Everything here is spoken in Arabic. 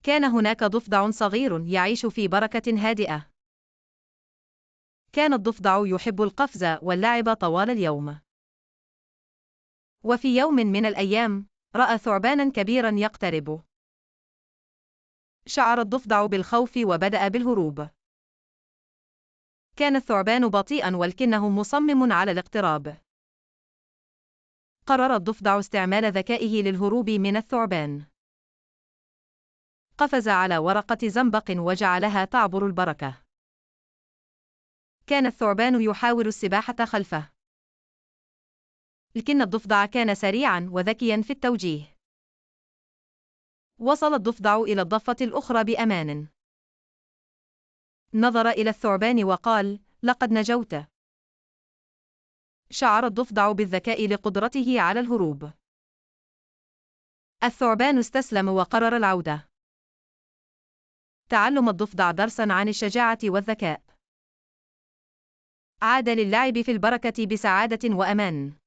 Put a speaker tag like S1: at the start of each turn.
S1: كان هناك ضفدع صغير يعيش في بركة هادئة. كان الضفدع يحب القفز واللعب طوال اليوم. وفي يوم من الأيام، رأى ثعبانا كبيرا يقترب. شعر الضفدع بالخوف وبدأ بالهروب. كان الثعبان بطيئا ولكنه مصمم على الاقتراب. قرر الضفدع استعمال ذكائه للهروب من الثعبان. قفز على ورقة زنبق وجعلها تعبر البركة. كان الثعبان يحاول السباحة خلفه، لكن الضفدع كان سريعا وذكيا في التوجيه. وصل الضفدع إلى الضفة الأخرى بأمان. نظر إلى الثعبان وقال: لقد نجوت. شعر الضفدع بالذكاء لقدرته على الهروب. الثعبان استسلم وقرر العودة. تعلم الضفدع درسا عن الشجاعة والذكاء. عاد للعب في البركة بسعادة وأمان.